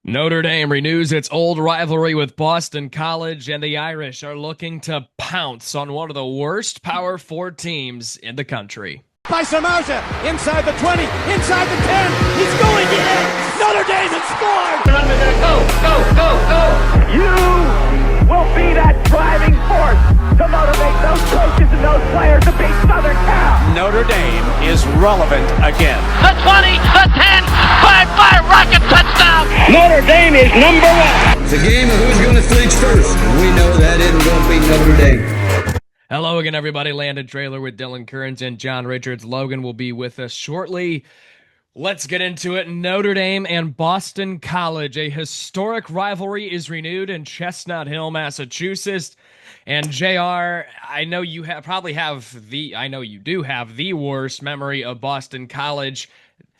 Notre Dame renews its old rivalry with Boston College, and the Irish are looking to pounce on one of the worst Power Four teams in the country. By Samosa, inside the 20, inside the 10, he's going in! Notre Dame has scored! Go! You will be that driving force to motivate those coaches and those players to beat Southern Cal! Notre Dame is relevant again. The 20, the 10, 5-5 rocket touchdown! Notre Dame is number one! It's a game of who's going to flinch first. We know that isn't going to be Notre Dame. Hello again, everybody. Landon Trailer with Dylan Kearns and John Richards. Logan will be with us shortly. Let's get into it. Notre Dame and Boston College. A historic rivalry is renewed in Chestnut Hill, Massachusetts. And JR, I know you I know you do have the worst memory of Boston College.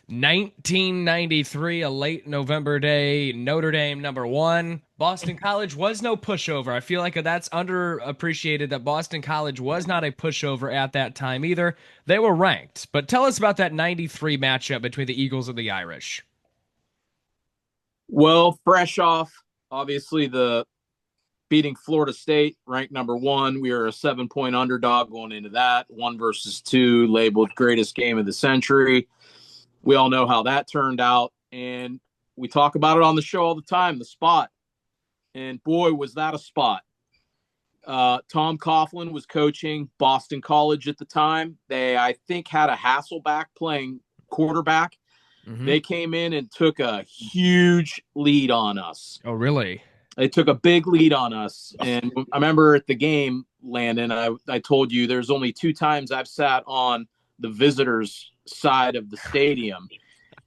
1993, a late November day, Notre Dame #1. Boston College was no pushover. I feel like that's underappreciated that Boston College was not a pushover at that time either. They were ranked. But tell us about that 93 matchup between the Eagles and the Irish. Well, fresh off, obviously, the beating Florida State, ranked #1. We were a 7-point underdog going into that. 1 versus 2, labeled greatest game of the century. We all know how that turned out, and we talk about it on the show all the time, the spot. And boy, was that a spot. Tom Coughlin was coaching Boston College at the time. They, I think, had a Hasselback playing quarterback. Mm-hmm. They came in and took a huge lead on us. Oh, really? They took a big lead on us. And I remember at the game, Landon, I told you there's only 2 times I've sat on the visitors' side of the stadium.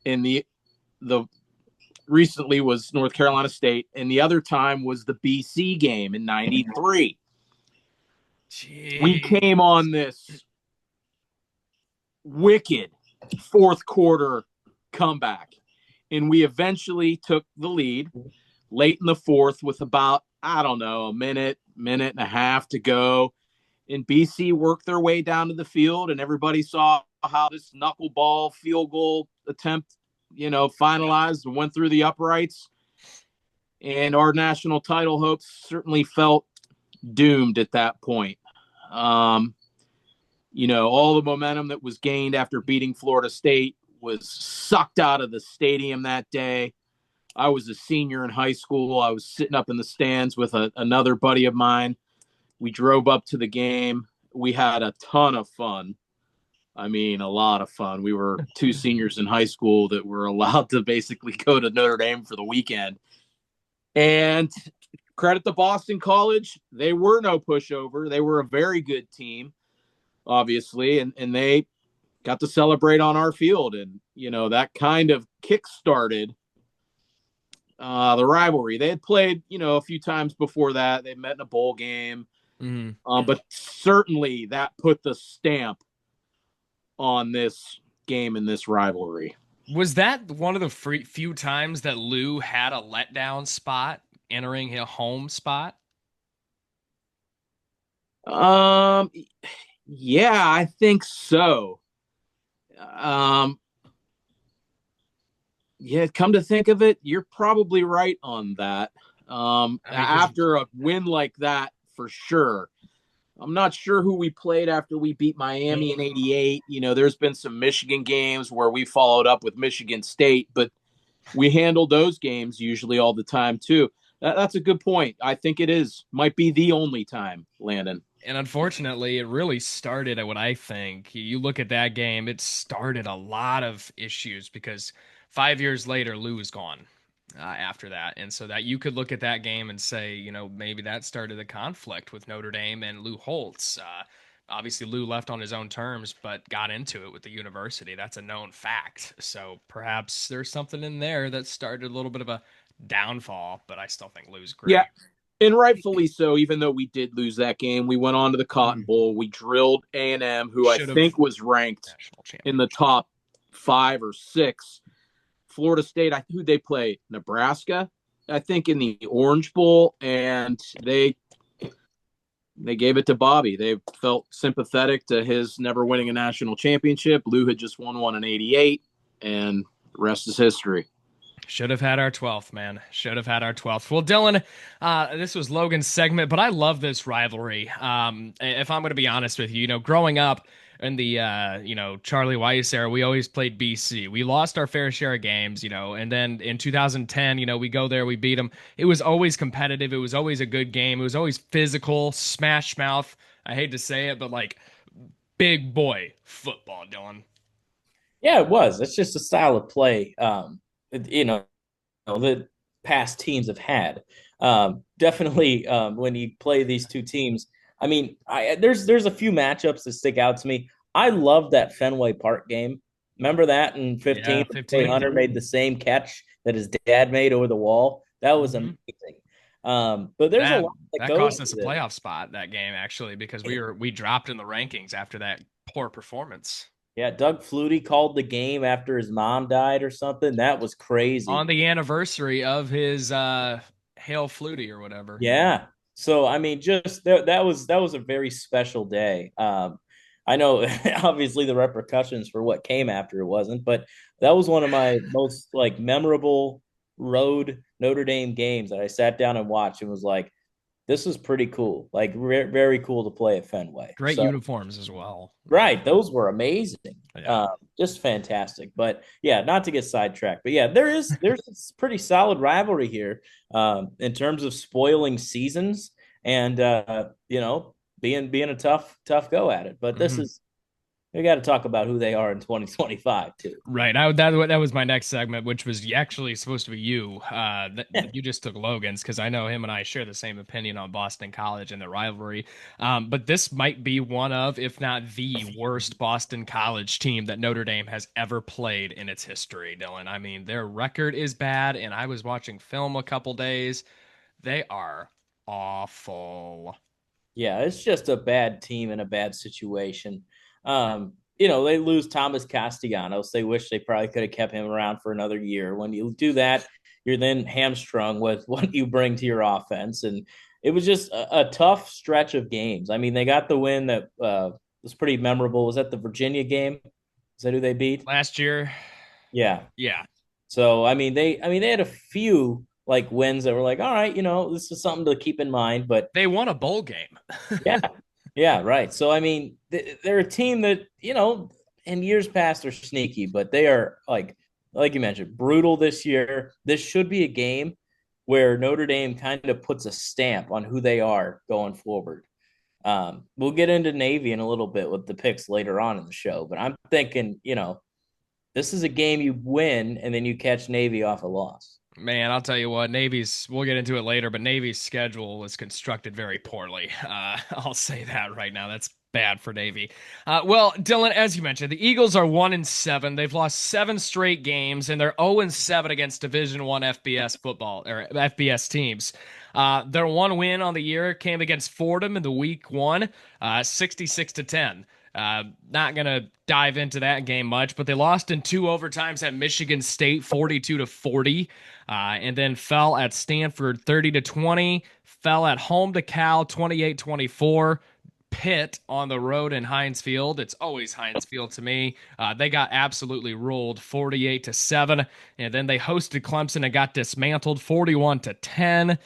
And the recently was North Carolina State, and the other time was the BC game in 93. Jeez. We came on this wicked fourth quarter comeback, and we eventually took the lead late in the fourth with about, a minute and a half to go. And BC worked their way down to the field, and everybody saw how this knuckleball field goal attempt, finalized and went through the uprights. And our national title hopes certainly felt doomed at that point. All the momentum that was gained after beating Florida State was sucked out of the stadium that day. I was a senior in high school. I was sitting up in the stands with another buddy of mine. We drove up to the game. We had a ton of fun. I mean, a lot of fun. We were 2 seniors in high school that were allowed to basically go to Notre Dame for the weekend. And credit to Boston College, they were no pushover. They were a very good team, obviously, and they got to celebrate on our field. And, that kind of kick-started the rivalry. They had played, a few times before that. They met in a bowl game. Mm-hmm. But certainly that put the stamp on this game and this rivalry. Was that one of the few times that Lou had a letdown spot entering his home spot? Yeah, I think so. Yeah, come to think of it, you're probably right on that. After a win like that, for sure. I'm not sure who we played after we beat Miami in 88. There's been some Michigan games where we followed up with Michigan State, but we handled those games usually all the time too. That's a good point. I think might be the only time, Landon. And unfortunately, it really started at what I think. You look at that game, it started a lot of issues because 5 years later, Lou is gone. After that. And so that you could look at that game and say, maybe that started the conflict with Notre Dame and Lou Holtz. Obviously, Lou left on his own terms, but got into it with the university. That's a known fact. So perhaps there's something in there that started a little bit of a downfall, but I still think Lou's great. Yeah, and rightfully so, even though we did lose that game. We went on to the Cotton Bowl. We drilled A&M, who I think was ranked in the top 5 or 6. Florida State, who'd they play? Nebraska, I think, in the Orange Bowl, and they gave it to Bobby. They felt sympathetic to his never winning a national championship. Lou had just won one in 88, and the rest is history. Should have had our 12th, man. Should have had our 12th. Well, Dylan, this was Logan's segment, but I love this rivalry. If I'm going to be honest with you, growing up in the, Charlie Weiss era, we always played BC. We lost our fair share of games, and then in 2010, we go there, we beat them. It was always competitive. It was always a good game. It was always physical, smash mouth. I hate to say it, but like big boy football, Dylan. Yeah, it was. It's just a style of play, that past teams have had. Definitely, when you play these two teams, I mean, there's a few matchups that stick out to me. I love that Fenway Park game. Remember that in 15, Yeah, when Troy 15. Hunter made the same catch that his dad made over the wall. That was Mhm. amazing. But there's a That lot that that goes cost us to a this. playoff spot that game actually because we dropped in the rankings after that poor performance Yeah, Doug Flutie called the game after his mom died or something. That was on crazy. the anniversary of his Hail Flutie or whatever. Yeah. So I mean, just that was a very special day. I know obviously the repercussions for what came after it wasn't, but that was one of my most like memorable road Notre Dame games that I sat down and watched and was like, this is pretty cool. Like very cool to play at Fenway. Great So uniforms as well. right, those were amazing. Yeah. Just fantastic. But yeah, not to get sidetracked. But yeah, there's a pretty solid rivalry here in terms of spoiling seasons and being a tough go at it. But this Mhm. is we got to talk about who they are in 2025 too. Right. That was my next segment, which was actually supposed to be you. You just took Logan's because I know him and I share the same opinion on Boston College and the rivalry. But this might be one of, if not the worst Boston College team that Notre Dame has ever played in its history, Dylan. I mean, their record is bad, and I was watching film a couple days. They are awful. Yeah, it's just a bad team in a bad situation. They lose Thomas Castellanos. They wish they probably could have kept him around for another year. When you do that, you're then hamstrung with what you bring to your offense. And it was just a tough stretch of games. I mean, they got the win that was pretty memorable. Was that the Virginia game? Is that who they beat? Last year, Yeah. yeah, So I mean they had a few like wins that were like, all right, this is something to keep in mind. But they won a bowl game. yeah. Yeah, right. So I mean, they're a team that in years past are sneaky, but they are like you mentioned, brutal this year. This should be a game where Notre Dame kind of puts a stamp on who they are going forward. We'll get into Navy in a little bit with the picks later on in the show, but I'm thinking, this is a game you win and then you catch Navy off a loss. Man, I'll tell you what, we'll get into it later, but Navy's schedule was constructed very poorly. I'll say that right now. That's bad for Navy. Well, Dylan, as you mentioned, the Eagles are 1-7. They've lost 7 straight games, and they're 0-7 against Division One FBS football or FBS teams. Their one win on the year came against Fordham in the week 1, 66-10. Not gonna dive into that game much, but they lost in 2 overtimes at Michigan State, 42-40, and then fell at Stanford, 30-20. Fell at home to Cal, 28-24. Pitt on the road in Heinz Field. It's always Heinz Field to me. They got absolutely ruled, 48-7, and then they hosted Clemson and got dismantled, 41-10.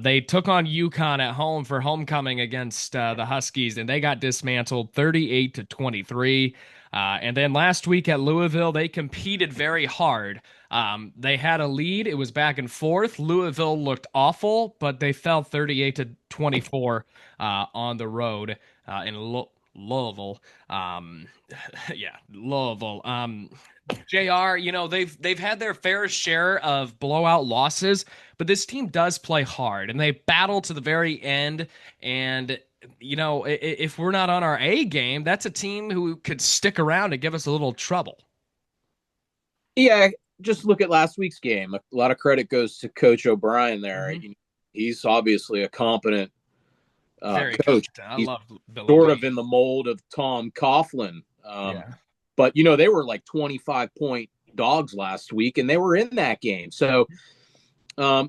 They took on UConn at home for homecoming against the Huskies, and they got dismantled 38-23. And then last week at Louisville, they competed very hard. They had a lead. It was back and forth. Louisville looked awful, but they fell 38-24 on the road in Louisville. Yeah, Louisville. JR, they've had their fair share of blowout losses, but this team does play hard and they battle to the very end. And if we're not on our A game, that's a team who could stick around and give us a little trouble. Yeah, just look at last week's game. A lot of credit goes to Coach O'Brien there. Mhm. He's obviously a competent Very coach. competent. I He's love Bill sort O'Brien. of in the mold of Tom Coughlin. Yeah. But, they were like 25-point dogs last week, and they were in that game. So, the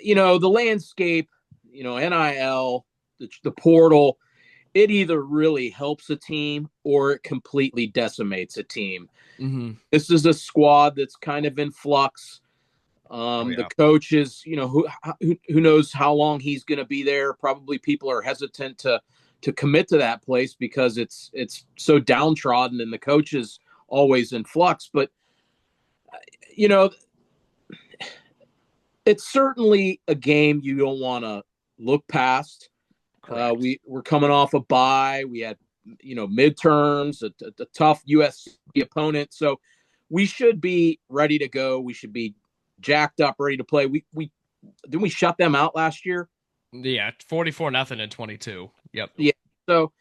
landscape, NIL, the portal, it either really helps a team or it completely decimates a team. Mm-hmm. This is a squad that's kind of in flux. Oh The yeah. coach is, who knows how long he's going to be there. Probably people are hesitant to commit to that place because it's so downtrodden and the coach is always in flux. But you know, it's certainly a game you don't want to look past. Correct. We're coming off a bye. We had midterms, a tough USC opponent, so we should be ready to go. We should be jacked up, ready to play. We didn't we shut them out last year? Yeah, 44-0 in 22. Yep. Yeah. So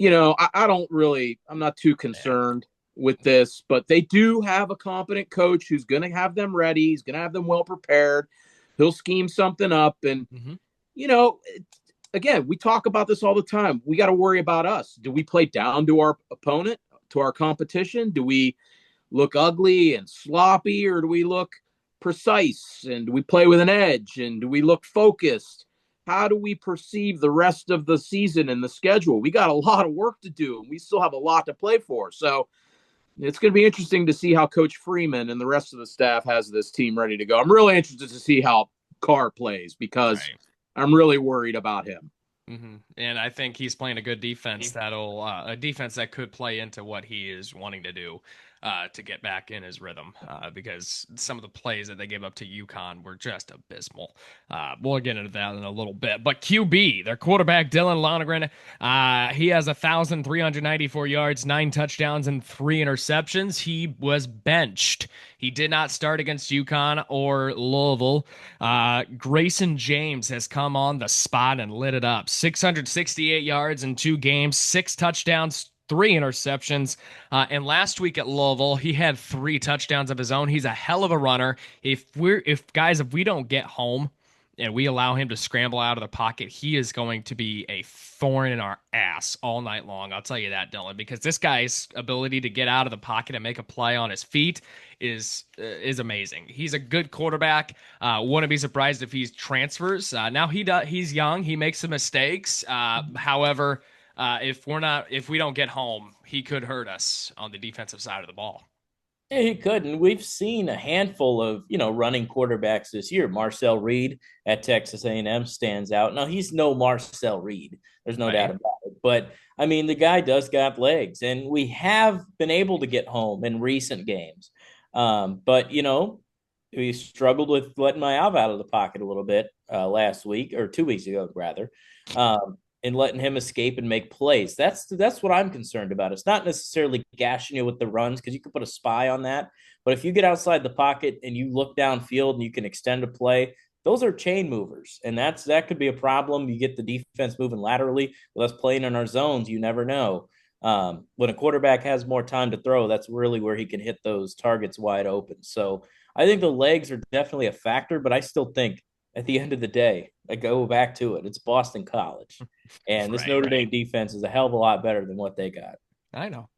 I don't really. I'm not too concerned with this, but they do have a competent coach who's going to have them ready. He's going to have them well prepared. He'll scheme something up, and Mm-hmm. you know, again, we talk about this all the time. We got to worry about us. Do we play down to our opponent, to our competition? Do we look ugly and sloppy, or do we look precise and do we play with an edge and do we look focused? How do we perceive the rest of the season and the schedule? We got a lot of work to do and we still have a lot to play for. So it's going to be interesting to see how Coach Freeman and the rest of the staff has this team ready to go. I'm really interested to see how Carr plays because Right. I'm really worried about him. Mm-hmm. And I think he's playing a good defense that'll a defense that could play into what he is wanting to do to get back in his rhythm because some of the plays that they gave up to UConn were just abysmal. We'll get into that in a little bit. But QB, their quarterback Dylan Lonergan, he has 1,394 yards, 9 touchdowns, and 3 interceptions. He was benched. He did not start against UConn or Louisville. Grayson James has come on the spot and lit it up. 668 yards in 2 games, 6 touchdowns, 3 interceptions. And last week at Louisville, he had 3 touchdowns of his own. He's a hell of a runner. If we don't get home and we allow him to scramble out of the pocket, he is going to be a thorn in our ass all night long. I'll tell you that, Dylan, because this guy's ability to get out of the pocket and make a play on his feet is amazing. He's a good quarterback. Wouldn't be surprised if he transfers. Now he's young. He makes some mistakes. However, if we don't get home, he could hurt us on the defensive side of the ball. Yeah, he could. And we've seen a handful of, running quarterbacks this year. Marcel Reed at Texas A&M stands out. Now, he's no Marcel Reed. There's no doubt about it. But, I mean, the guy does got legs. And we have been able to get home in recent games. But, we struggled with letting Mayav out of the pocket a little bit last week, or 2 weeks ago, rather. And letting him escape and make plays. That's what I'm concerned about. It's not necessarily gashing you with the runs because you can put a spy on that. But if you get outside the pocket and you look downfield and you can extend a play, those are chain movers. And that could be a problem. You get the defense moving laterally with us playing in our zones. You never know. When a quarterback has more time to throw, that's really where he can hit those targets wide open. So I think the legs are definitely a factor, but I still think at the end of the day, I go back to it. It's Boston College. And this Notre Dame defense is a hell of a lot better than what they got. I know.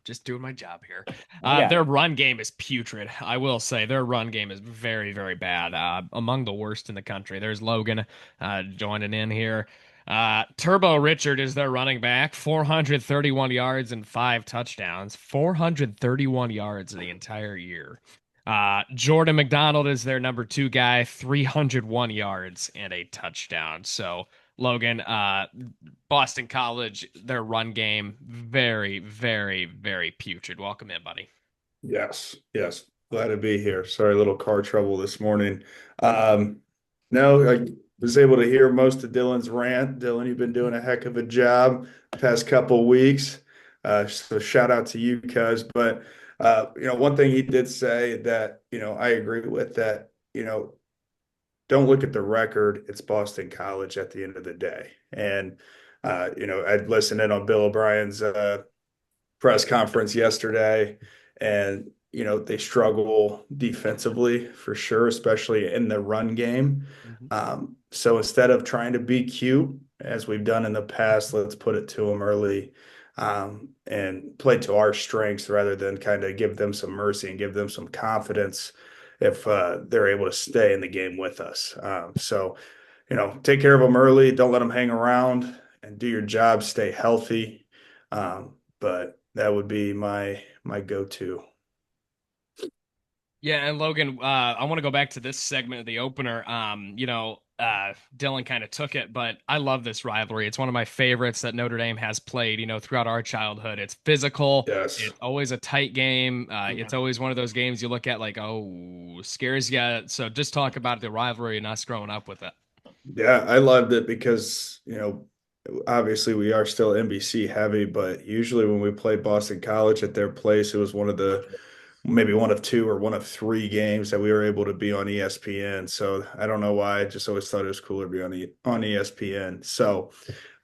Just doing my job here. Yeah. Their run game is putrid. I will say their run game is very, very bad. Among the worst in the country. There's Logan joining in here. Turbo Richard is their running back, 431 yards and 5 touchdowns. 431 yards the entire year. Jordan McDonald is their number 2 guy, 301 yards and a touchdown. So, Logan, Boston College, their run game, very, very, very putrid. Welcome in, buddy. Yes. Glad to be here. Sorry, a little car trouble this morning. No, I was able to hear most of Dylan's rant. Dylan, you've been doing a heck of a job the past couple weeks. So shout out to you, cuz. But one thing he did say that, I agree with that, don't look at the record. It's Boston College at the end of the day. And, I'd listened in on Bill O'Brien's press conference yesterday, and, they struggle defensively for sure, especially in the run game. So instead of trying to be cute, as we've done in the past, let's put it to them early. And play to our strengths rather than kind of give them some mercy and give them some confidence if they're able to stay in the game with us. So, take care of them early. Don't let them hang around and do your job. Stay healthy. But that would be my go-to. Yeah, and Logan, I want to go back to this segment of the opener. Dylan kind of took it, but I love this rivalry. It's one of my favorites that Notre Dame has played, throughout our childhood. It's physical. Yes. It's always a tight game. It's always one of those games you look at like, oh, scares you. So just talk about the rivalry and us growing up with it. Yeah, I loved it because, obviously we are still NBC heavy, but usually when we played Boston College at their place, it was one of the maybe one of two or one of three games that we were able to be on ESPN. So I don't know why. I just always thought it was cooler to be on ESPN. So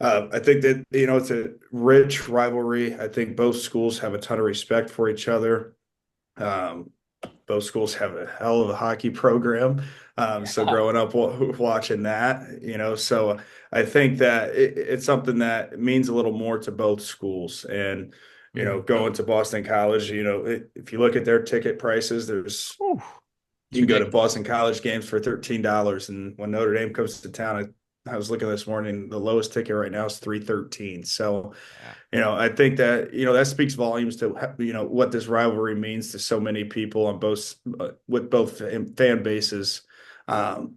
I think that it's a rich rivalry. I think both schools have a ton of respect for each other. Um, both schools have a hell of a hockey program. So Yeah. growing up watching that, so I think that it's something that means a little more to both schools. And, Mhm. going to Boston College, if you look at their ticket prices, Whew, you it's can go to ridiculous. Boston College games for $13. And when Notre Dame comes to town, I was looking this morning, the lowest ticket right now is 313. So, Yeah. I think that, that speaks volumes to, what this rivalry means to so many people on both, with both fan bases.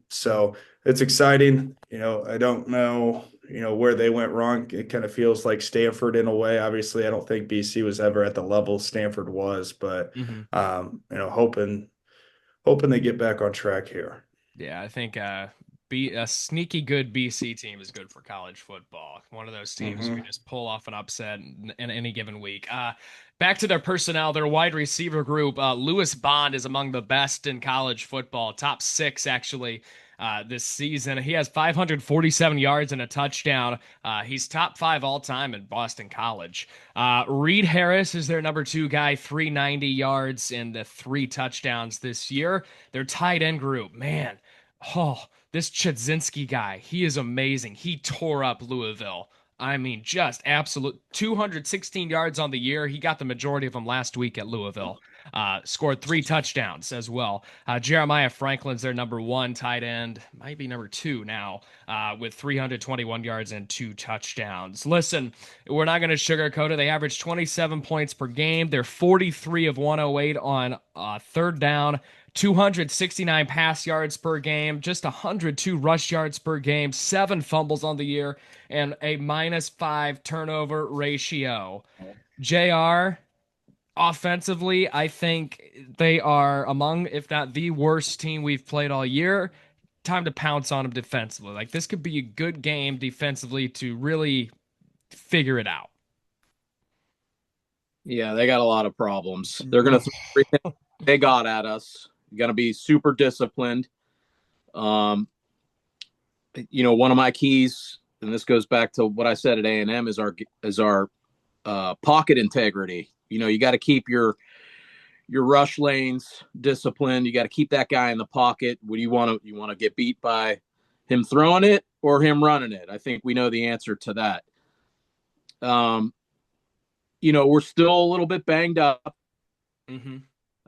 So it's exciting. I don't know, where they went wrong. It kind of feels like Stanford in a way. Obviously, I don't think BC was ever at the level Stanford was, but, Mhm. hoping they get back on track here. Yeah, I think a sneaky good BC team is good for college football. One of those teams who can Hmm. just pull off an upset in any given week. Back to their personnel, their wide receiver group. Lewis Bond is among the best in college football, top six actually. This season, he has 547 yards and a touchdown. He's top five all time in Boston College. Reed Harris is their number two guy, 390 yards and the three touchdowns this year. Their tight end group, man. Oh, this Chudzinski guy, he is amazing. He tore up Louisville. I mean, just absolute 216 yards on the year. He got the majority of them last week at Louisville. Scored three touchdowns as well. Jeremiah Franklin's their number one tight end, might be number two now, with 321 yards and two touchdowns. Listen, we're not going to sugarcoat it. They average 27 points per game. They're 43 of 108 on third down. 269 pass yards per game, just 102 rush yards per game, seven fumbles on the year, and a -5 turnover ratio. JR, offensively, I think they are among, if not the worst team we've played all year. Time to pounce on them defensively. Like, this could be a good game defensively to really figure it out. Yeah, they got a lot of problems. They're going to throw everything they got at us. Going to be super disciplined. Um, one of my keys, and this goes back to what I said at A&M, is our pocket integrity. You got to keep your rush lanes disciplined. You got to keep that guy in the pocket. What do you want to get beat by him throwing it or him running it? I think we know the answer to that. We're still a little bit banged up. Mm-hmm.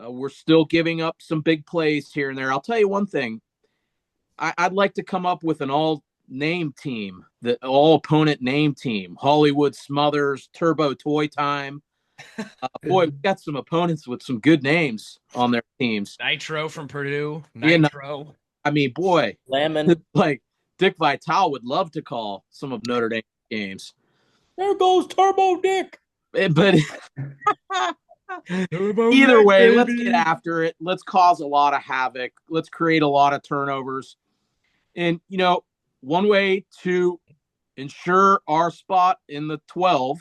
We're still giving up some big plays here and there. I'll tell you one thing. I'd like to come up with an all-name team, the all-opponent name team. Hollywood Smothers, Turbo Toy Time. Boy, we've got some opponents with some good names on their teams. Nitro from Purdue. Yeah, Nitro. I mean, boy, Lemon. like Dick Vitale would love to call some of Notre Dame games. There goes Turbo Dick. But either way, let's get after it. Let's cause a lot of havoc. Let's create a lot of turnovers. And, one way to ensure our spot in the 12,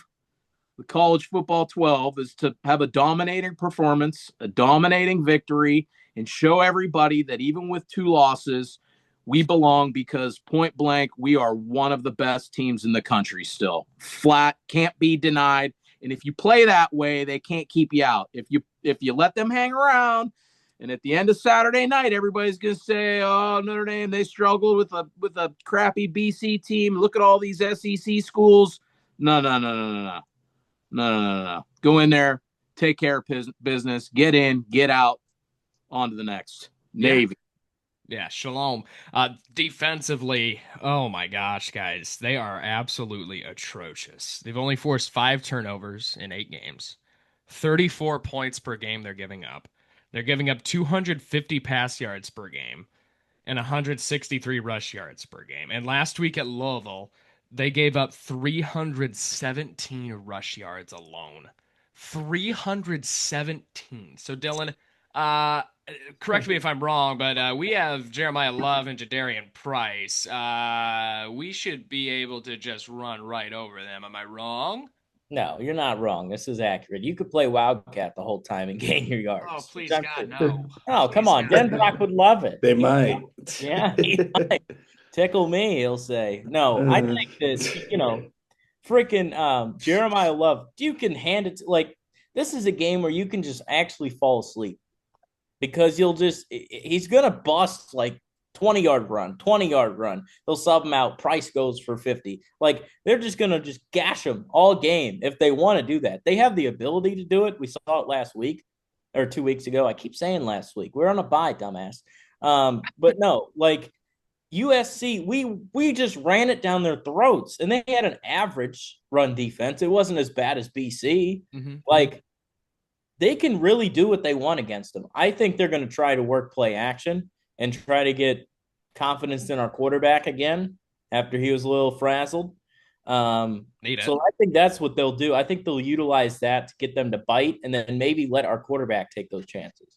the college football 12, is to have a dominating performance, a dominating victory, and show everybody that even with two losses, we belong because point blank, we are one of the best teams in the country still. Flat, can't be denied. And if you play that way, they can't keep you out. If you let them hang around, and at the end of Saturday night, everybody's going to say, "Oh, Notre Dame, they struggled with a crappy BC team. Look at all these SEC schools." No, no, no, no, no, no, no, no, no, no. Go in there, take care of business, get in, get out, on to the next. Navy. Yeah, shalom. Defensively, oh my gosh, guys, they are absolutely atrocious. They've only forced five turnovers in 8 games, 34 points per game they're giving up. They're giving up 250 pass yards per game and 163 rush yards per game. And last week at Louisville, they gave up 317 rush yards alone. 317. So Dylan, correct me if I'm wrong, but we have Jeremiah Love and Jadarian Price. We should be able to just run right over them. Am I wrong? No, you're not wrong. This is accurate. You could play Wildcat the whole time and gain your Oh, yards. please, God, no. Oh, come Please, on. God, Denbrock no. would love it. They might. Yeah, he might. Tickle me, he'll say. No, I Uh, think that, freaking Jeremiah Love, you can hand it to, like, this is a game where you can just actually fall asleep because he's going to bust like 20-yard run, 20-yard run. They'll sub him out. Price goes for 50. Like, they're just going to just gash him all game if they want to do that. They have the ability to do it. We saw it last week or 2 weeks ago. I keep saying last week. We're on a bye, dumbass. But no, like, USC, we just ran it down their throats, and they had an average run defense. It wasn't as bad as BC. Mm-hmm. Like, they can really do what they want against them. I think they're going to try to work play action and try to get confidence in our quarterback again after he was a little frazzled. So I think that's what they'll do. I think they'll utilize that to get them to bite and then maybe let our quarterback take those chances.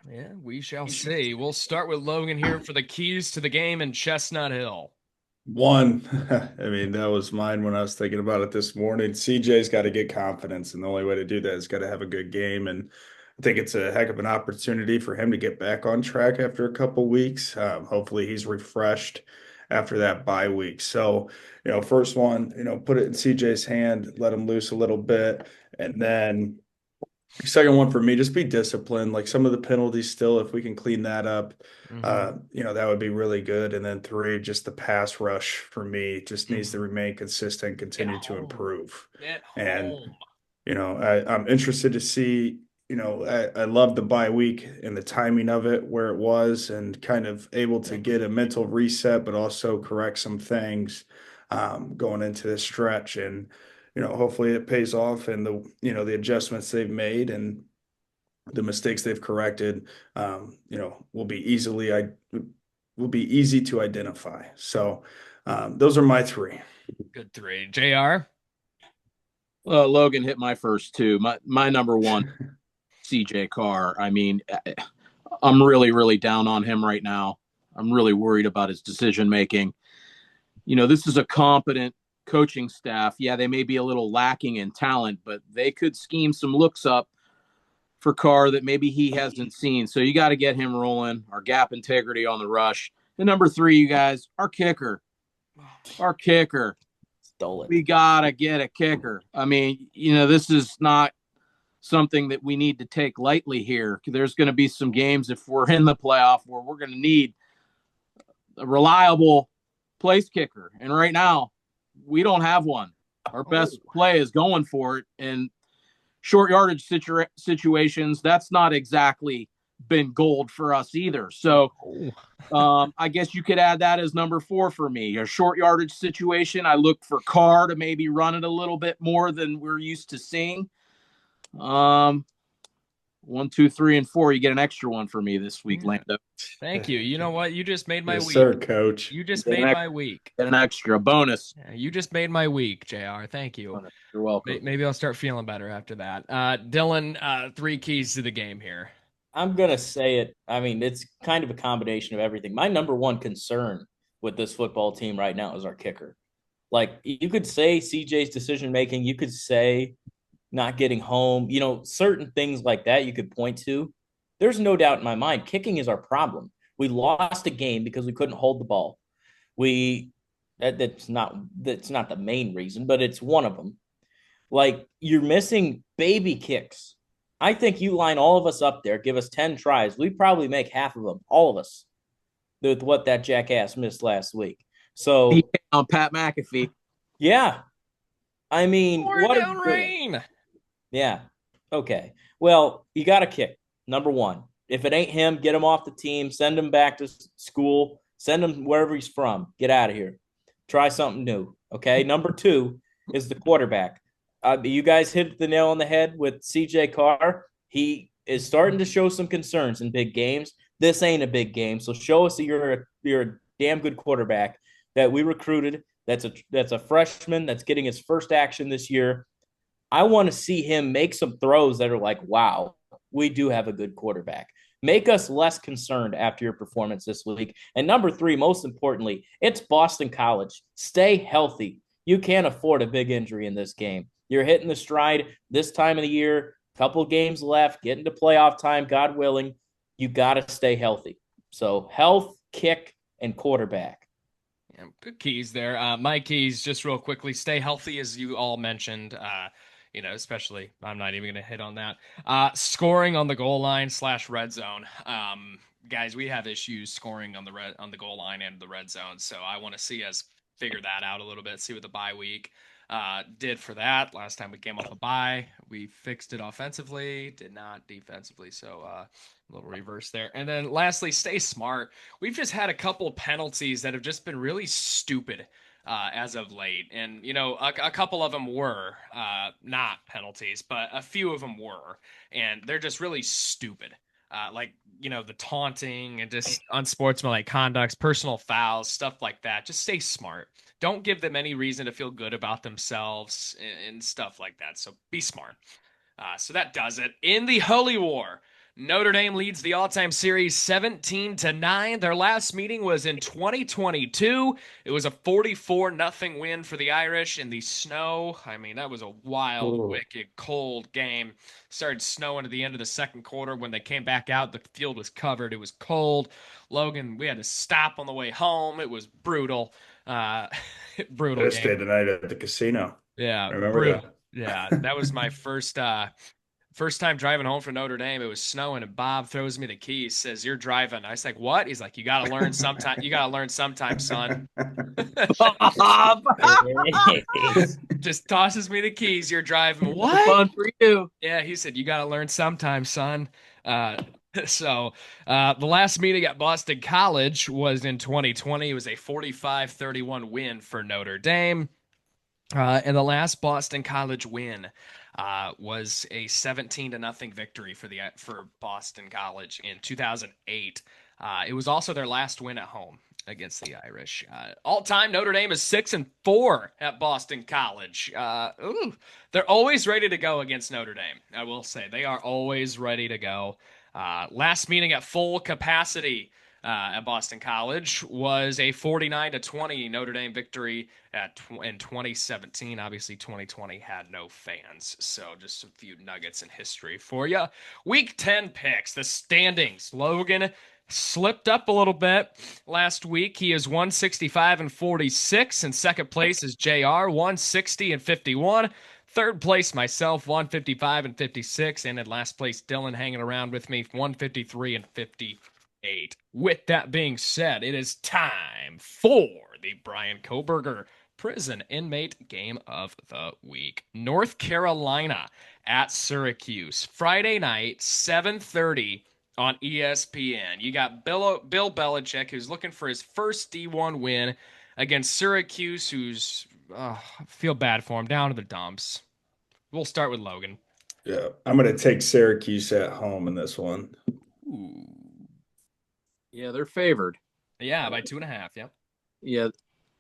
Yeah, we shall see. We'll start with Logan here for the keys to the game in Chestnut Hill. One, I mean, that was mine when I was thinking about it this morning. CJ's got to get confidence, and the only way to do that is got to have a good game. And I think it's a heck of an opportunity for him to get back on track after a couple weeks. Hopefully, he's refreshed after that bye week. So, first one, put it in CJ's hand, let him loose a little bit, and then second one for me, just be disciplined. Like some of the penalties still, if we can clean that up, that would be really good. And then three, just the pass rush for me just needs to remain consistent, continue to improve. And, I'm interested to see, I love the bye week and the timing of it, where it was, and kind of able to get a mental reset, but also correct some things going into this stretch. And, hopefully it pays off, and the adjustments they've made and the mistakes they've corrected, will be easy to identify. So those are my three. Good three. JR? Logan hit my first two. My number one, CJ Carr. I mean, I'm really, really down on him right now. I'm really worried about his decision making. This is a competent coaching staff. Yeah, they may be a little lacking in talent, but they could scheme some looks up for Carr that maybe he hasn't seen. So you got to get him rolling. Our gap integrity on the rush. And number three, you guys, our kicker. Stole it. We got to get a kicker. I mean, this is not something that we need to take lightly here. There's going to be some games if we're in the playoff where we're going to need a reliable place kicker. And right now, we don't have one. Our best play is going for it. And short yardage situations, that's not exactly been gold for us either. So I guess you could add that as number 4 for me. A short yardage situation, I look for Carr to maybe run it a little bit more than we're used to seeing. 1, 2, 3, and 4. You get an extra one for me this week, Lando. Thank you. You know what? You just made my week. Sir, coach. You just made my week. Get an extra bonus. Yeah, you just made my week, JR. Thank you. You're welcome. Maybe I'll start feeling better after that. Dylan, 3 keys to the game here. I'm going to say it. I mean, it's kind of a combination of everything. My number one concern with this football team right now is our kicker. Like, you could say CJ's decision-making. You could say not getting home, certain things like that you could point to. There's no doubt in my mind, kicking is our problem. We lost a game because we couldn't hold the ball. That's not the main reason, but it's one of them. Like, you're missing baby kicks. I think you line all of us up there, give us 10 tries. We probably make half of them, all of us, with what that jackass missed last week. So on Pat McAfee. Yeah. I mean, what down rain. Yeah. Okay. Well, you got to kick. Number 1. If it ain't him, get him off the team. Send him back to school. Send him wherever he's from. Get out of here. Try something new. Okay. Number 2 is the quarterback. You guys hit the nail on the head with CJ Carr. He is starting to show some concerns in big games. This ain't a big game, so show us that you're a damn good quarterback that we recruited. That's a freshman that's getting his first action this year. I want to see him make some throws that are like, wow, we do have a good quarterback. Make us less concerned after your performance this week. And number 3, most importantly, it's Boston College. Stay healthy. You can't afford a big injury in this game. You're hitting the stride this time of the year, couple games left, getting to playoff time, God willing. You got to stay healthy. So health, kick, and quarterback. Yeah, good keys there. My keys, just real quickly, stay healthy, as you all mentioned. Especially, I'm not even going to hit on that. Scoring on the goal line / red zone. Guys, we have issues scoring on the goal line and the red zone, so I want to see us figure that out a little bit. See what the bye week did for that. Last time we came off a bye, we fixed it offensively, did not defensively. So a little reverse there. And then lastly, stay smart. We've just had a couple penalties that have just been really stupid as of late. And, a couple of them were not penalties, but a few of them were. And they're just really stupid. The taunting and just unsportsmanlike conducts, personal fouls, stuff like that. Just stay smart. Don't give them any reason to feel good about themselves and stuff like that. So be smart. So that does it. In the Holy War, Notre Dame leads the all-time series 17-9. Their last meeting was in 2022. It was a 44-0 win for the Irish in the snow. I mean, that was a wild, wicked, cold game. Started snowing at the end of the second quarter. When they came back out, the field was covered. It was cold. Logan, we had to stop on the way home. It was brutal. Brutal I game. stayed the night at the casino. Yeah, Remember brutal. that? Yeah, that was my first time driving home from Notre Dame. It was snowing, and Bob throws me the keys, says, "You're driving." I was like, "What?" He's like, "You got to learn sometime. You got to learn sometime, son." Bob, Just tosses me the keys. "You're driving." What? fun for you. Yeah, he said, "You got to learn sometime, son." So the last meeting at Boston College was in 2020. It was a 45-31 win for Notre Dame. And the last Boston College win was a 17-0 victory for Boston College in 2008. It was also their last win at home against the Irish. All time, Notre Dame is 6-4 at Boston College. They're always ready to go against Notre Dame. I will say they are always ready to go. Last meeting at full capacity at Boston College was a 49-20 Notre Dame victory in 2017. Obviously, 2020 had no fans, so just a few nuggets in history for you. Week 10 picks, the standings. Logan slipped up a little bit last week. He is 165-46. In second place is JR, 160-51. Third place, myself, 155-56. And in last place, Dylan hanging around with me, 153-58. With that being said, it is time for the Brian Koberger Prison Inmate Game of the Week. North Carolina at Syracuse. Friday night, 7:30 on ESPN. You got Bill Belichick, who's looking for his first D1 win against Syracuse, who's, I feel bad for him, down to the dumps. We'll start with Logan. Yeah, I'm going to take Syracuse at home in this one. Ooh. Yeah, they're favored. Yeah, by 2.5. Yep. Yeah.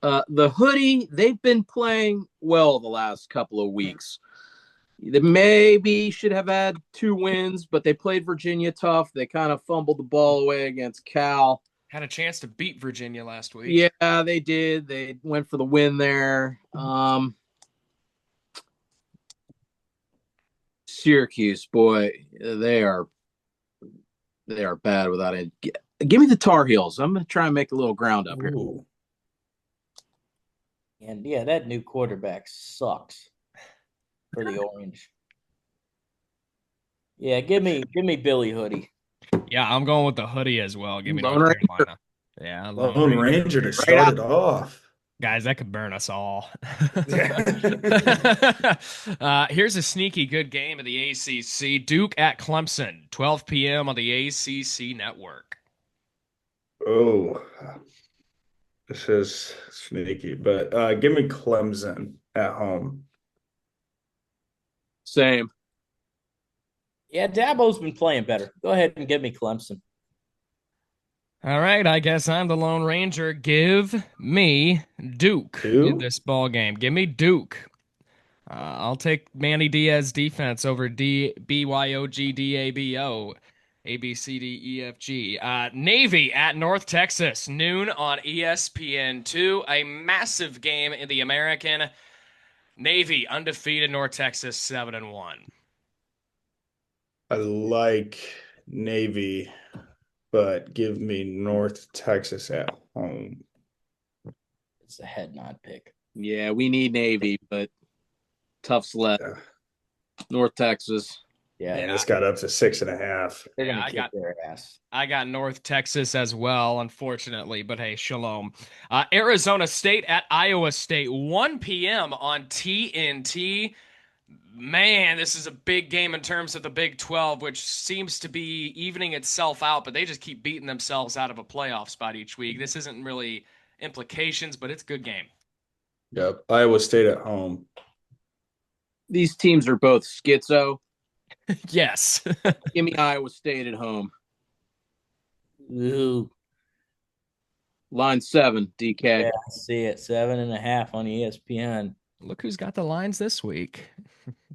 The Hoodie, they've been playing well the last couple of weeks. They maybe should have had 2 wins, but they played Virginia tough. They kind of fumbled the ball away against Cal. Had a chance to beat Virginia last week. Yeah, they did. They went for the win there. Syracuse, boy, they are bad without it. Give me the Tar Heels. I'm going to try and make a little ground up here. Ooh. And yeah, that new quarterback sucks for the Orange. Yeah, give me Billy Hoodie. Yeah, I'm going with the Hoodie as well. Give me Lone North Ranger. Carolina. Yeah, Lone Ranger to start it off. Guys, that could burn us all. Here's a sneaky good game of the ACC. Duke at Clemson, 12 p.m. on the ACC network. Oh, this is sneaky, but give me Clemson at home. Same. Yeah, Dabo's been playing better. Go ahead and give me Clemson. All right, I guess I'm the Lone Ranger. Give me Duke in Two? this ball game. Give me Duke. I'll take Manny Diaz defense over BYOGDABO. ABCDEFG. Navy at North Texas, noon on ESPN2. A massive game in the American. Navy undefeated, North Texas 7-1. I like Navy, but give me North Texas at home. It's a head nod pick. Yeah, we need Navy, but tough sled. Yeah. North Texas. Yeah, Man, this got up to 6.5. they're Yeah, gonna kick their ass. I got North Texas as well, unfortunately, but hey, shalom. Arizona State at Iowa State, 1 p.m. on TNT. Man, this is a big game in terms of the Big 12, which seems to be evening itself out, but they just keep beating themselves out of a playoff spot each week. This isn't really implications, but it's a good game. Yep. Iowa State at home. These teams are both schizo. Yes. Give me Iowa State at home. Ooh, Line 7, DK. yeah, I see it. 7.5 on ESPN. Look who's got the lines this week.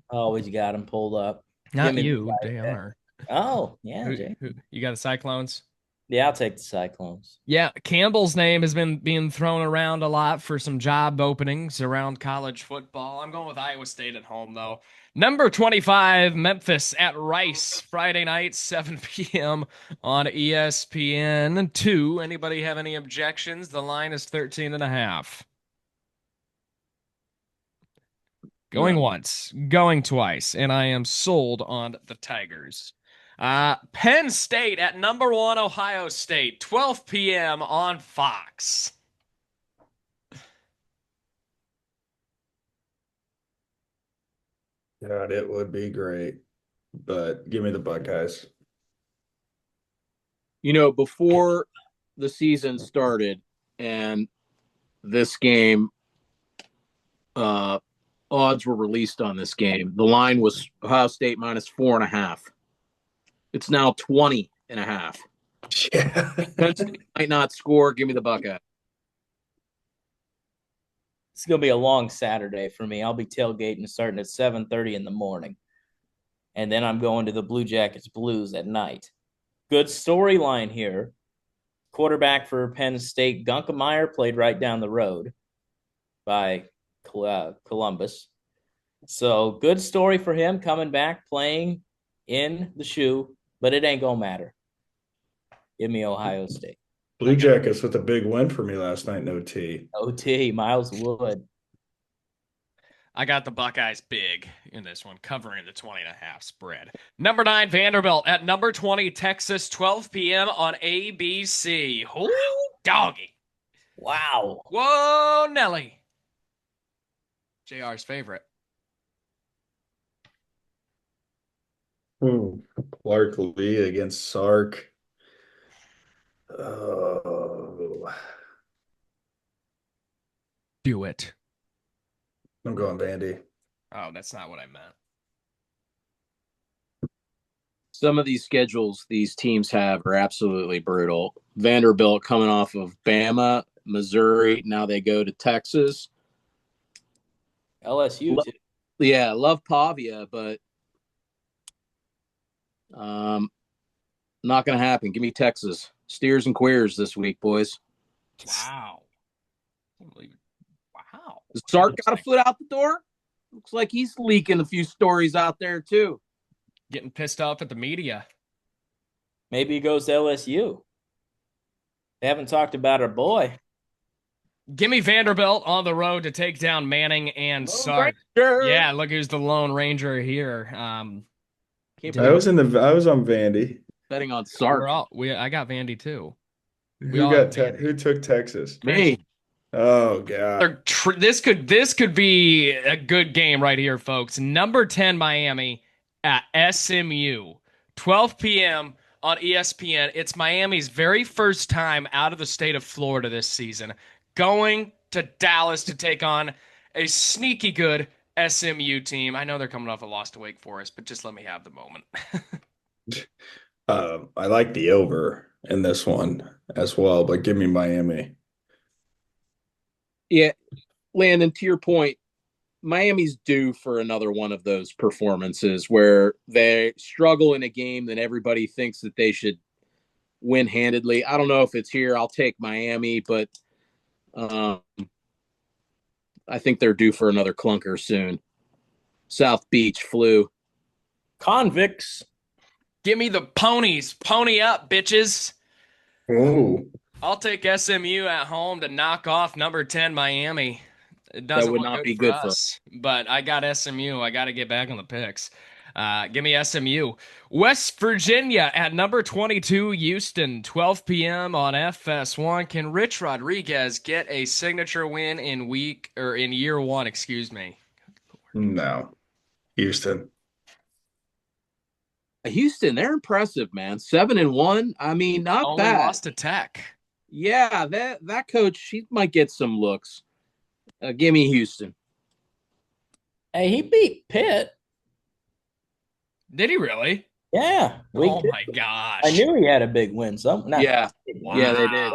Always got them pulled up. Not Give me you, the they are. Oh, yeah, Jay. You got the Cyclones? Yeah, I'll take the Cyclones. Yeah, Campbell's name has been being thrown around a lot for some job openings around college football. I'm going with Iowa State at home, though. Number 25, Memphis at Rice, Friday night, 7 p.m. on ESPN 2. Anybody have any objections? The line is 13.5. Going once, going twice, and I am sold on the Tigers. Penn State at number 1, Ohio State, 12 p.m. on Fox. God, it would be great. But give me the Buckeyes. You know, before the season started and this game, odds were released on this game. The line was Ohio State minus 4.5. It's now 20.5. Yeah. Penn State might not score. Give me the Buckeye. It's gonna be a long Saturday for me. I'll be tailgating starting at 7:30 in the morning, and then I'm going to the Blue Jackets Blues at night. Good storyline here. Quarterback for Penn State, Gunkemeyer, played right down the road by Columbus. So good story for him coming back, playing in the shoe, but it ain't gonna matter. Give me Ohio State. Blue Jackets with a big win for me last night in OT. OT, Miles Wood. I got the Buckeyes big in this one, covering the 20.5 spread. Number 9, Vanderbilt at number 20, Texas, 12 p.m. on ABC. Oh, doggy. Wow. Whoa, Nelly. JR's favorite. Clark Lee against Sark. Oh, Do it. I'm going Vandy. Oh, that's not what I meant. Some of these schedules these teams have are absolutely brutal. Vanderbilt coming off of Bama, Missouri. Now they go to Texas. LSU, too. Yeah, love Pavia, but not going to happen. Give me Texas. Steers and queers this week, boys. Wow. Wow. Has Sark got a foot out the door? Looks like he's leaking a few stories out there, too. Getting pissed off at the media. Maybe he goes to LSU. They haven't talked about our boy. Give me Vanderbilt on the road to take down Manning and Sark. Yeah, look who's the Lone Ranger here. I was on Vandy. Betting on Sark. I got Vandy too. Who took Texas? Me. Oh God. This could be a good game right here, folks. Number 10 Miami at SMU, 12 p.m. on ESPN. It's Miami's very first time out of the state of Florida this season, going to Dallas to take on a sneaky good SMU team. I know they're coming off a loss to Wake Forest, but just let me have the moment. I like the over in this one as well, but give me Miami. Yeah, Landon, to your point, Miami's due for another one of those performances where they struggle in a game that everybody thinks that they should win handedly. I don't know if it's here. I'll take Miami, but um, I think they're due for another clunker soon. South Beach flu. Convicts. Give me the ponies. Pony up, bitches. Oh, I'll take SMU at home to knock off number 10 Miami. It That doesn't would look not good be for good for. us, but I got SMU. I got to get back on the picks. Give me SMU. West Virginia at number 22, Houston, 12 p.m. on FS1. Can Rich Rodriguez get a signature win in year one? Excuse me. no. Houston. Houston, they're impressive, man. 7-1. I mean, not Only bad. lost to Tech. Yeah, that coach, he might get some looks. Give me Houston. Hey, he beat Pitt. Did he really? Yeah. Oh my gosh. I knew he had a big win. Yeah, Wow. they did.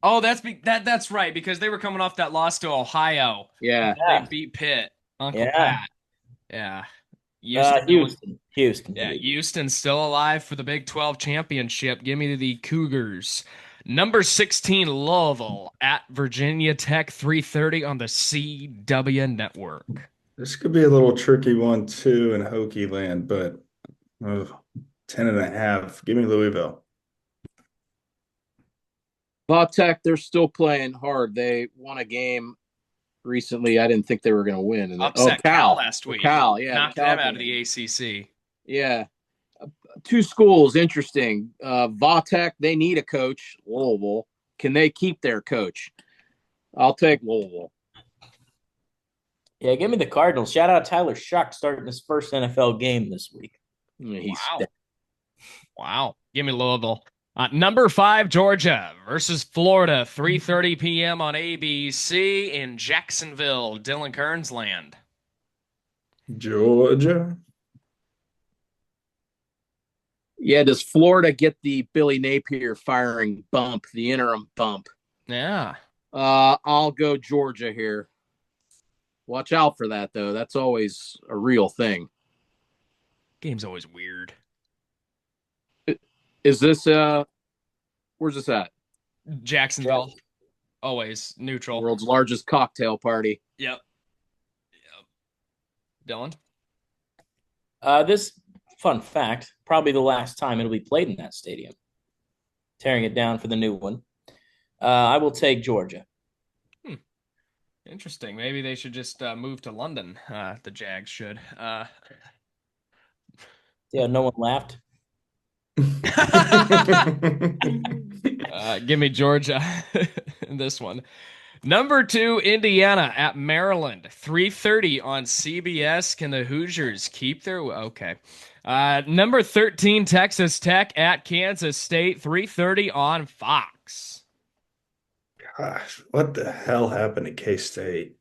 Oh, that's right, because they were coming off that loss to Ohio. Yeah, They beat Pitt. Uncle Yeah. Pat. Yeah. Houston. Houston. Yeah, Houston's still alive for the Big 12 championship. Give me the Cougars. Number 16, Louisville at Virginia Tech, 3:30 on the CW network. This could be a little tricky one too in Hokie land, but 10.5. Give me Louisville. Tech, they're still playing hard. They won a game recently. I didn't think they were going to win. And Upset Cal last week. Cal, yeah, knocked them out of the ACC. Yeah, two schools. Interesting. Tech, they need a coach. Louisville, can they keep their coach? I'll take Louisville. Yeah, give me the Cardinals. Shout out Tyler Shuck starting his first NFL game this week. Wow. Give me Louisville. Number 5, Georgia versus Florida, 3:30 p.m. on ABC in Jacksonville, Dylan Kearns land. Georgia. Yeah, does Florida get the Billy Napier firing bump, the interim bump? Yeah. I'll go Georgia here. Watch out for that, though. That's always a real thing. Game's always weird. Is this where's this at? Jacksonville. Always neutral. World's largest cocktail party. Yep. Dylan? This fun fact, probably the last time it'll be played in that stadium. Tearing it down for the new one. I will take Georgia. Interesting. Maybe they should just move to London. The Jags should. Yeah, no one laughed. Give me Georgia in this one. Number 2, Indiana at Maryland, 3:30 on CBS. Can the Hoosiers keep their... Okay. Number 13, Texas Tech at Kansas State, 3:30 on Fox. Gosh, what the hell happened to K-State?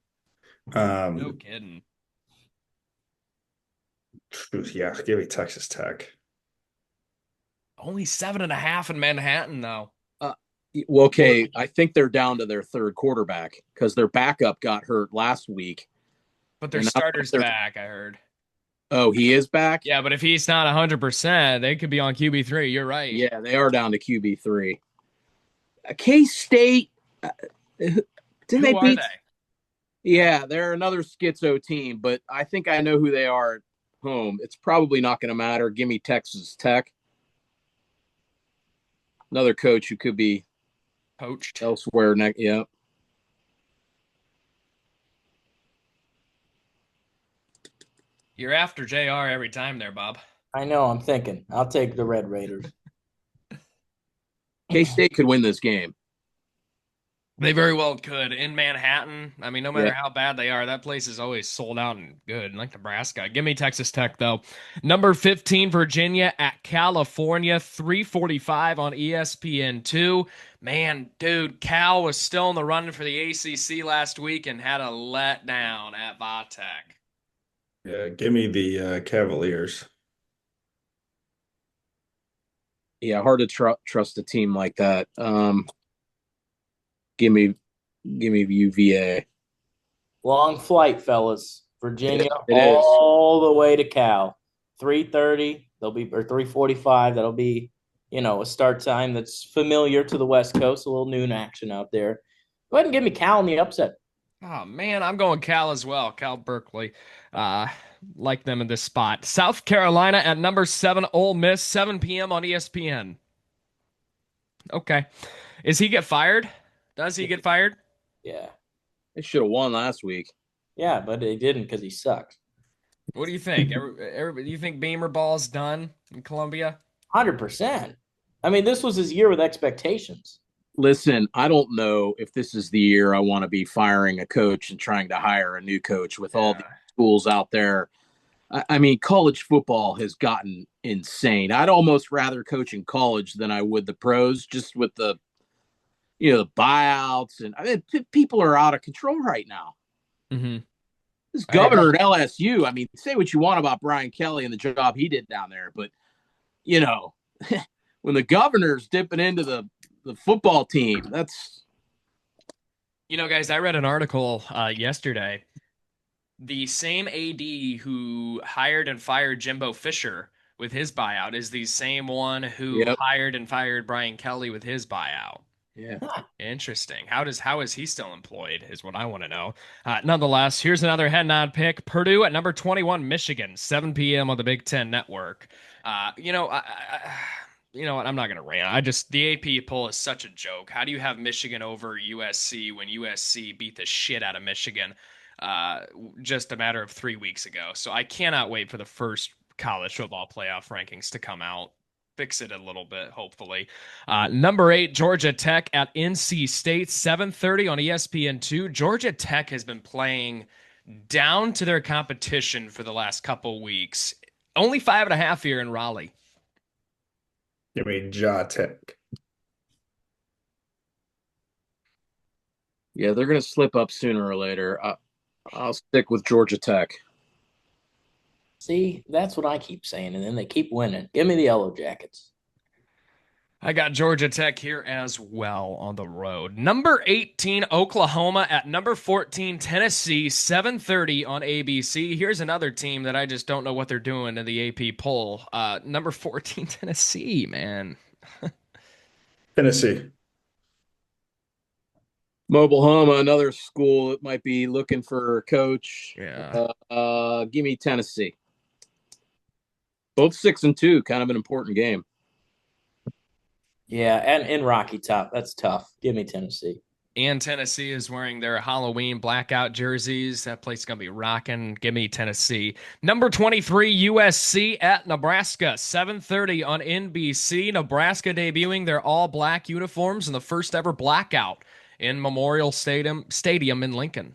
No kidding. Yeah, give me Texas Tech. Only 7.5 in Manhattan, though. Well, okay, I think they're down to their third quarterback because their backup got hurt last week. But their starter's back, I heard. Oh, he is back? Yeah, but if he's not 100%, they could be on QB3. You're right. Yeah, they are down to QB3. K-State, didn't Who they are beat? they? Yeah, they're another schizo team, but I think I know who they are at home. It's probably not going to matter. Give me Texas Tech. Another coach who could be Poached. elsewhere. Yeah. You're after JR every time there, Bob. I know, I'm thinking. I'll take the Red Raiders. K-State could win this game. They very well could. In Manhattan, I mean, no matter how bad they are, that place is always sold out and good, like Nebraska. Give me Texas Tech, though. Number 15, Virginia at California, 3:45 on ESPN2. Man, dude, Cal was still in the running for the ACC last week and had a letdown at Vatech. Yeah, give me the Cavaliers. Yeah, hard to trust a team like that. Give me UVA. Long flight, fellas. Virginia It is. all the way to Cal. 3:30, they'll be or 3:45. That'll be, a start time that's familiar to the West Coast, a little noon action out there. Go ahead and give me Cal in the upset. Oh man, I'm going Cal as well. Cal Berkeley. Uh, like them in this spot. South Carolina at number 7, Ole Miss, 7 p.m. on ESPN. Okay. Is he get fired? Does he get fired? Yeah. They should have won last week. Yeah, but they didn't because he sucked. What do you think? Everybody, you think Beamer ball's done in Columbia? 100%. I mean, this was his year with expectations. Listen, I don't know if this is the year I want to be firing a coach and trying to hire a new coach with all the schools out there. I mean, college football has gotten insane. I'd almost rather coach in college than I would the pros, just with the buyouts. And I mean, people are out of control right now. Mm-hmm. This governor at LSU, I mean, say what you want about Brian Kelly and the job he did down there, but, when the governor's dipping into the football team, that's. Guys, I read an article yesterday. The same AD who hired and fired Jimbo Fisher with his buyout is the same one who hired and fired Brian Kelly with his buyout. Yeah. Interesting. How is he still employed is what I want to know. Nonetheless, here's another head nod pick. Purdue at number 21, Michigan, 7 p.m. on the Big Ten Network. You know what? I'm not going to rant. The AP poll is such a joke. How do you have Michigan over USC when USC beat the shit out of Michigan just a matter of 3 weeks ago? So I cannot wait for the first college football playoff rankings to come out. Fix it a little bit, hopefully. Number 8, Georgia Tech at NC State, 7:30 on ESPN2. Georgia Tech has been playing down to their competition for the last couple weeks. Only 5.5 here in Raleigh. Give me Ja Tech. Yeah, they're going to slip up sooner or later. I'll stick with Georgia Tech. See, that's what I keep saying, and then they keep winning. Give me the Yellow Jackets. I got Georgia Tech here as well on the road. Number 18, Oklahoma at number 14, Tennessee, 7:30 on ABC. Here's another team that I just don't know what they're doing in the AP poll. Number 14, Tennessee, man. Tennessee. Mobilehoma, another school that might be looking for a coach. Yeah. Give me Tennessee. Both 6-2, kind of an important game. Yeah, and in Rocky Top, that's tough. Give me Tennessee. And Tennessee is wearing their Halloween blackout jerseys. That place is going to be rocking. Give me Tennessee. Number 23, USC at Nebraska, 7:30 on NBC. Nebraska debuting their all-black uniforms in the first ever blackout in Memorial Stadium in Lincoln.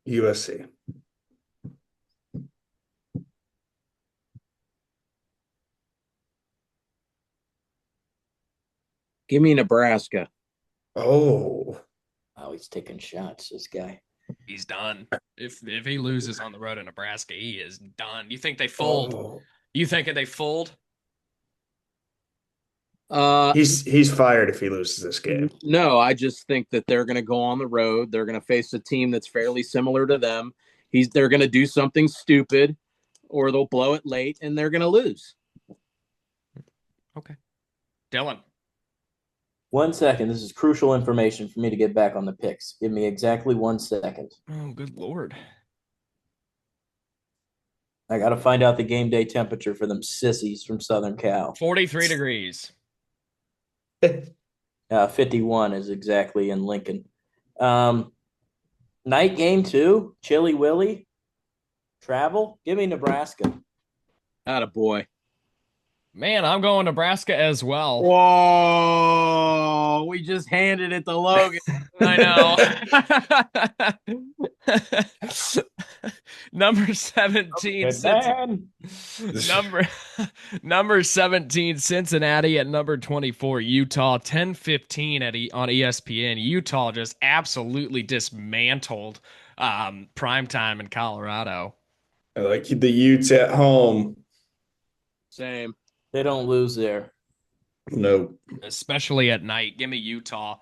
USC. Give me Nebraska. Oh, he's taking shots, this guy. He's done. If he loses on the road in Nebraska, he is done. You think they fold? Oh. You think they fold? He's fired if he loses this game. No, I just think that they're going to go on the road. They're going to face a team that's fairly similar to them. They're going to do something stupid, or they'll blow it late, and they're going to lose. Okay. Dylan. 1 second. This is crucial information for me to get back on the picks. Give me exactly 1 second. Oh, good Lord. I got to find out the game day temperature for them sissies from Southern Cal. 43 degrees. 51 is exactly in Lincoln. Night game 2, Chilly Willy. Travel. Give me Nebraska. Attaboy. Man, I'm going Nebraska as well. Whoa, we just handed it to Logan. I know. Number 17, Good man. number number 17, Cincinnati at number 24, Utah, 10:15 on ESPN. Utah just absolutely dismantled primetime in Colorado. I like the Utes at home. Same. They don't lose there. Nope. Especially at night. Give me Utah.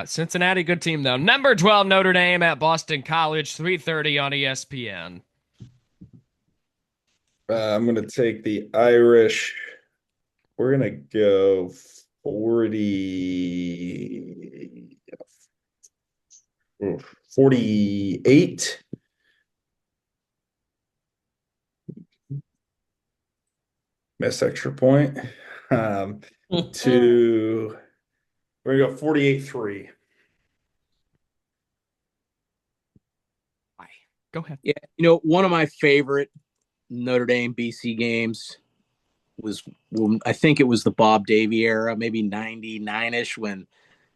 Cincinnati, good team though. Number 12, Notre Dame at Boston College, 3:30 on ESPN. I'm going to take the Irish. We're going to go 40. 48. Missed extra point. To we're going to go 48-3. Go ahead. Yeah, one of my favorite Notre Dame BC games was I think it was the Bob Davie era, maybe 99-ish, when it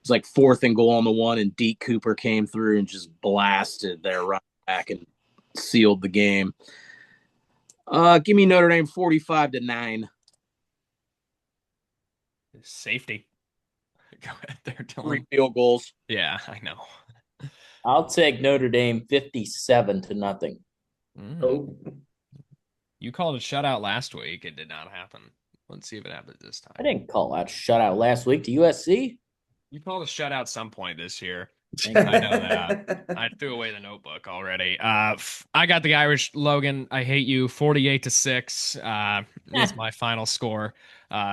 was like 4th and goal on the 1 and Deke Cooper came through and just blasted their run back and sealed the game. Give me Notre Dame 45-9. Safety. Go ahead there, Dylan. 3 field goals. Yeah, I know. I'll take Notre Dame 57-0. Oh, You called a shutout last week. It did not happen. Let's see if it happens this time. I didn't call that shutout last week to USC. You called a shutout some point this year. I know that. I threw away the notebook already. I got the Irish. Logan, I hate you. 48-6 is my final score.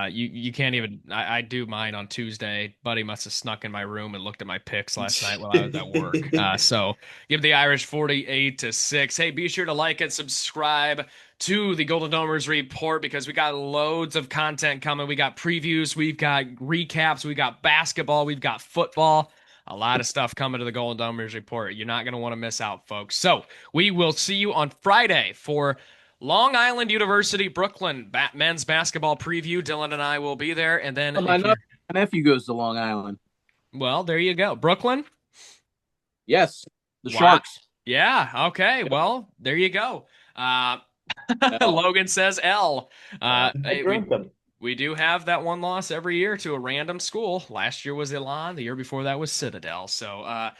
You can't even. I do mine on Tuesday. Buddy must have snuck in my room and looked at my picks last night while I was at work. So give the Irish 48-6. Hey, be sure to like and subscribe to the Golden Domers Report because we got loads of content coming. We got previews, we've got recaps, we got basketball, we've got football. A lot of stuff coming to the Golden Domers Report. You're not going to want to miss out, folks. So we will see you on Friday for Long Island University, Brooklyn men's basketball preview. Dylan and I will be there. And then My nephew goes to Long Island. Well, there you go. Brooklyn? Yes. The Sharks. Yeah. Okay. Well, there you go. Logan says L. We do have that one loss every year to a random school. Last year was Elon. The year before that was Citadel. So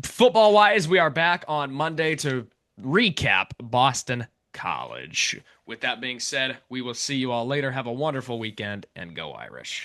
football-wise, we are back on Monday to recap Boston College. With that being said, we will see you all later. Have a wonderful weekend, and go Irish.